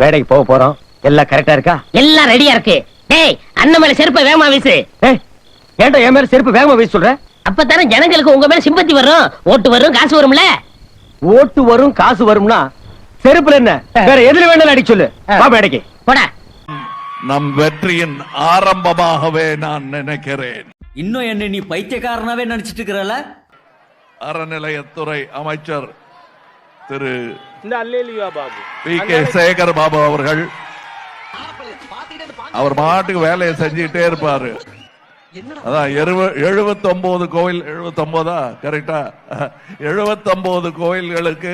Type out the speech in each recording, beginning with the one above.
வேலைக்கு போக போறோம். எல்லாம் கரெக்டா இருக்கா? எல்லாம் ரெடியா இருக்கு. டேய், அண்ணன் மேல செருப்பை வேகமா வீசு. ஏன்டா என் மேல செருப்பு வேகமா வீச சொல்ற? அப்பதானே ஜனங்களுக்கு உங்க மேல சிம்பத்தி வரும், ஓட்டு வரும், காசு வரும்ல. ஓட்டு வரும், காசு வரும்னா செருப்புல என்ன வேற எதுல வேணாலும் அடிக்க சொல்லு. வா மேடைக்கு போடா. நம் வெற்றியின் ஆரம்பமாகவே நான் நினைக்கிறேன். இன்னும் என்ன நீ பைத்தியக்காரனாவே நினைச்சிட்டு இருக்கிறல? அறநிலையத்துறை அமைச்சர் திரு பி.கே. சேகர் பாபு அவர்கள் அவர் மாட்டுக்கு வேலையை செஞ்சுட்டே இருப்பாரு. அதான் 79 கோயில், 79 கரெக்டா, 79 கோயில்களுக்கு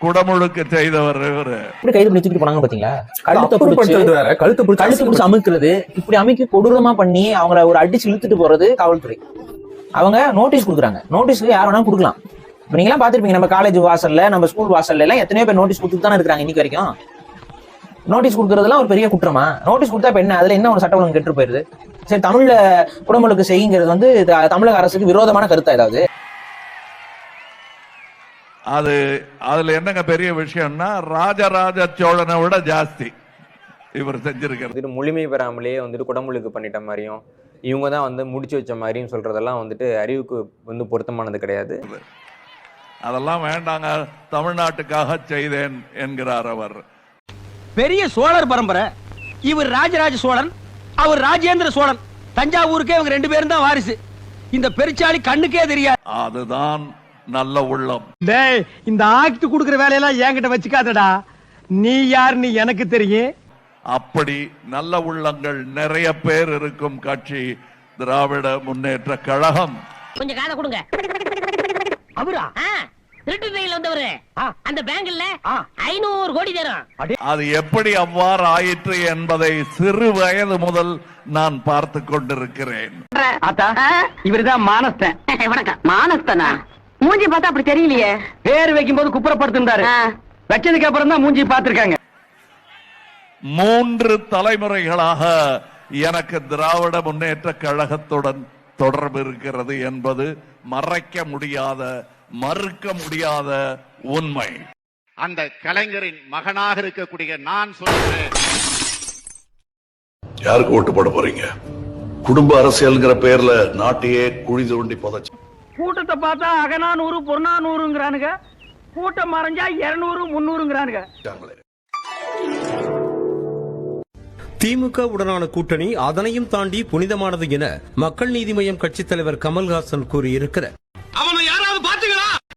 குடமுழுக்கு செய்தவர் இவரு. கைது பண்ணி தூக்கிட்டு போனாங்க பாத்தீங்களா? கழுத்து பிடிச்சு அமுக்குறது, இப்படி அமைக்க கொடூரமா பண்ணி அவங்கள ஒரு அடிச்சு இழுத்துட்டு போறது காவல்துறை. அவங்க நோட்டீஸ் கொடுக்குறாங்க. நோட்டீஸ்க்கு யார் வேணாலும் கொடுக்கலாம். இப்ப நீங்க எல்லாம் பாத்திருப்பீங்க, நம்ம காலேஜ் வாசல்ல, நம்ம ஸ்கூல் வாசல்ல எல்லாம் எத்தனையோ பேர் நோட்டீஸ் கொடுத்துட்டு தானே இருக்காங்க இன்னைக்கு வரைக்கும். நோட்டீஸ் கொடுக்கறதுலாம் ஒரு பெரிய குற்றமா? நோட்டீஸ் கொடுத்தா இப்ப என்ன, அதுல என்ன ஒரு சட்டம் ஒழுங்கு கெட்டு போயிருது? சரி, தமிழ்ல குடமுழுக்கு செய்யுங்கிறது வந்து தமிழக அரசுக்கு விரோதமான கருத்தா ஏதாவது? அதுல என்னங்க பெரிய விஷயம்னா, ராஜராஜ சோழனை விட ஜாஸ்தி இவர் செஞ்சிருக்கிறது. முழுமை பெறாமலேயே வந்துட்டு குடமுழுக்கு பண்ணிட்ட மாதிரியும், இவங்க தான் வந்து முடிச்சு வச்ச மாதிரியும் சொல்றதெல்லாம் வந்துட்டு அறிவுக்கு வந்து பொருத்தமானது கிடையாது. அதெல்லாம் வேண்டாங்க, தமிழ்நாட்டுக்காக செய்தேன் என்கிறார் அவர். பெரிய சோழர் பரம்பரை. இவர் ராஜராஜ சோழன், அவர் ராஜேந்திர சோழன். தஞ்சாவூருக்கே இவங்க 2 பேரும் தான் வாரிசு. இந்த பெருச்சாளி கண்ணுக்கே தெரியாது. அதுதான் நல்ல உள்ளம். டேய், இந்த ஆக்ட் குடுக்குற வேலையெல்லாம் என்கிட்ட வச்சுக்காதடா. நீ யாருன்னு எனக்கு தெரியும். அப்படி நல்ல உள்ளங்கள் நிறைய பேர் இருக்கும் கட்சி திராவிட முன்னேற்ற கழகம். கொஞ்சம் காதை கொடுங்க. அவரா? திருட்டு ரயில் வந்தவரு. அந்த பேங்க்ல 500 கோடி தரும். அது எப்படி அவ்வாறு ஆயிற்று என்பதை சிறு வயது முதல் நான் பார்த்து கொண்டிருக்கிறேன். இவருதான் மானஸ்தன். வணக்கம். மானஸ்தனா? மூஞ்சி பார்த்தா அப்படி தெரியலையே. பேர் வைக்கும் போது குப்புறப்படுத்திருந்தாரு. வச்சதுக்கு அப்புறம் தான் மூஞ்சி பார்த்திருக்காங்க. 3 தலைமுறைகளாக எனக்கு திராவிட முன்னேற்ற கழகத்துடன் தொடர்பு இருக்கிறது என்பது மறைக்க முடியாத, மறுக்க முடியாத உண்மை. அந்த கலைஞரின் மகனாக இருக்கக்கூடிய நான் சொல்கிறேன். யாருக்கு ஓட்டு போட போறீங்க? குடும்ப அரசியல்ங்கிற பேர்ல நாட்டையே குழி தோண்டி புதைச்சு. கூட்டத்தை பார்த்தா அகநானூறு புறநானூறுங்கிறானுங்க, கூட்டம் மறைஞ்சா 200 300ங்கிறானுங்க. திமுக உடனான கூட்டணி அதனையும் தாண்டி புனிதமானது என மக்கள் நீதி மய்யம் கட்சித் தலைவர் கமல்ஹாசன் கூறியிருக்கிறார்.